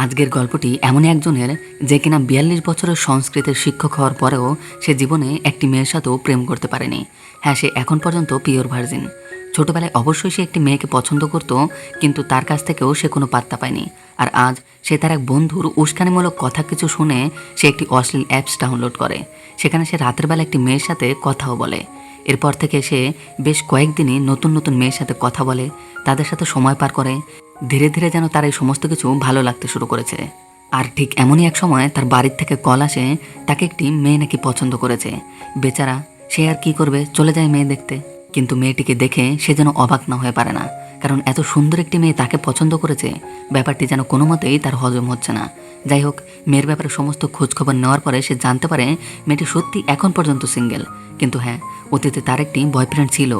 আজকের গল্পটি এমনই একজনের যে কিনা ৪২ বছরের সংস্কৃতের শিক্ষক হওয়ার পরেও সে জীবনে একটি মেয়ের সাথেও প্রেম করতে পারেনি। হ্যাঁ, সে এখন পর্যন্ত পিওর ভার্জিন। ছোটবেলায় অবশ্যই সে একটি মেয়েকে পছন্দ করত, কিন্তু তার কাছ থেকেও সে কোনো পাত্তা পায়নি। আর আজ সে তার এক বন্ধুর উস্কানিমূলক কথা কিছু শুনে সে একটি অশ্লীল অ্যাপস ডাউনলোড করে। সেখানে সে রাতের বেলা একটি মেয়ের সাথে কথাও বলে। এরপর থেকে সে বেশ কয়েকদিনই নতুন নতুন মেয়ের সাথে কথা বলে, তাদের সাথে সময় পার করে। ধীরে ধীরে যেন তার এই সমস্ত কিছু ভালো লাগতে শুরু করেছে। আর ঠিক এমনই এক সময় তার বাড়ির থেকে কল আসে, তাকে একটি মেয়ে নাকি পছন্দ করেছে। বেচারা, সে আর কি করবে, চলে যায় মেয়ে দেখতে। কিন্তু মেয়েটিকে দেখে সে যেন অবাক না হয়ে পারে না, কারণ এত সুন্দর একটি মেয়ে তাকে পছন্দ করেছে। ব্যাপারটি যেন কোনো মতেই তার হজম হচ্ছে না। যাই হোক, মেয়ের ব্যাপারে সমস্ত খোঁজখবর নেওয়ার পরে সে জানতে পারে মেয়েটি সত্যি এখন পর্যন্ত সিঙ্গেল। কিন্তু হ্যাঁ, অতীতে তার একটি বয়ফ্রেন্ড ছিল,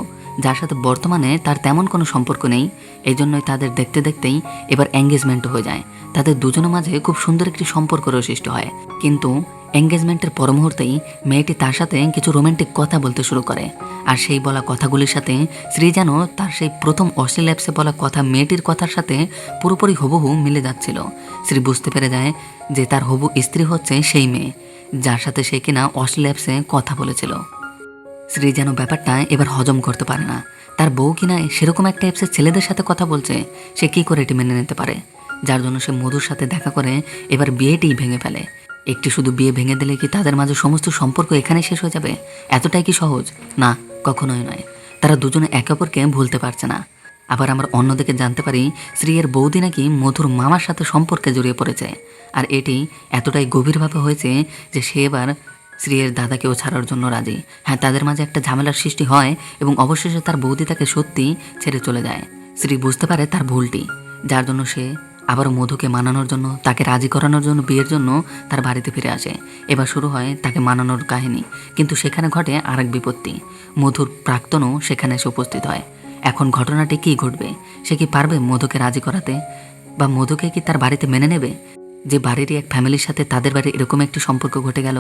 যার সাথে বর্তমানে তার তেমন কোনো সম্পর্ক নেই। এই জন্যই তাদের দেখতে দেখতেই এবার এঙ্গেজমেন্ট হয়ে যায়। তাদের দুজনের মাঝে খুব সুন্দর একটি সম্পর্কের সৃষ্টি হয়। কিন্তু এঙ্গেজমেন্টের পর মুহূর্তেই মেয়েটি তার সাথে কিছু রোমান্টিক কথা বলতে শুরু করে। আর সেই বলা কথাগুলির সাথে শ্রী যেন তার সেই প্রথম অশ্লীল অ্যাপসে বলা কথা মেয়েটির কথার সাথে পুরোপুরি হুবহু মিলে যাচ্ছিল। শ্রী বুঝতে পেরে যায় যে তার হবু স্ত্রী হচ্ছে সেই মেয়ে যার সাথে সে কিনা অশ্লীল অ্যাপসে কথা বলেছিল। শ্রী যেন ব্যাপারটা এবার হজম করতে পারে না। তার বউ কিনা সেরকম একটা অ্যাপসের ছেলেদের সাথে কথা বলছে, সে কী করে এটি মেনে নিতে পারে? যার জন্য সে মধুর সাথে দেখা করে এবার বিয়েটিই ভেঙে ফেলে। একটি শুধু বিয়ে ভেঙে দিলে কি তাদের মাঝে সমস্ত সম্পর্ক এখানেই শেষ হয়ে যাবে? এতটাই কি সহজ? না, কখনোই নয়। তারা দুজনে একে অপরকে ভুলতে পারছে না। আবার আমরা অন্যদিকে জানতে পারি শ্রীয়ের বৌদি নাকি মধুর মামার সাথে সম্পর্কে জড়িয়ে পড়েছে। আর এটি এতটাই গভীরভাবে হয়েছে যে সে এবার শ্রীয়ের দাদাকেও ছাড়ার জন্য রাজি। হ্যাঁ, তাদের মাঝে একটা ঝামেলার সৃষ্টি হয় এবং অবশেষে তার বৌদি তাকে সত্যি ছেড়ে চলে যায়। শ্রী বুঝতে পারে তার ভুলটি, যার জন্য সে আবারও মধুকে মানানোর জন্য, তাকে রাজি করানোর জন্য, বিয়ের জন্য তার বাড়িতে ফিরে আসে। এবার শুরু হয় তাকে মানানোর কাহিনী। কিন্তু সেখানে ঘটে আরেক বিপত্তি। মধুর প্রাক্তনও সেখানে এসে উপস্থিত হয়। এখন ঘটনাটি কী ঘটবে? সে কি পারবে মধুকে রাজি করাতে, বা মধুকে কি তার বাড়িতে মেনে নেবে? যে বাড়িরই এক ফ্যামিলির সাথে তাদের বাড়ি এরকম একটি সম্পর্ক ঘটে গেল।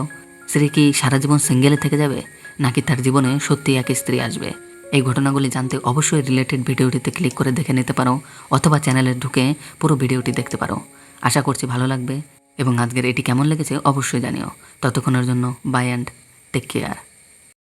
শ্রী কি সারা জীবন সিঙ্গেলে থেকে যাবে, নাকি তার জীবনে সত্যি এক স্ত্রী আসবে? এই ঘটনাগুলি জানতে অবশ্যই রিলেটেড ভিডিওটিতে ক্লিক করে দেখে নিতে পারো, অথবা চ্যানেলে ঢুকে পুরো ভিডিওটি দেখতে পারো। আশা করছি ভালো লাগবে, এবং আজকের এটি কেমন লেগেছে অবশ্যই জানিও। ততক্ষণের জন্য বাই অ্যান্ড টেক কেয়ার।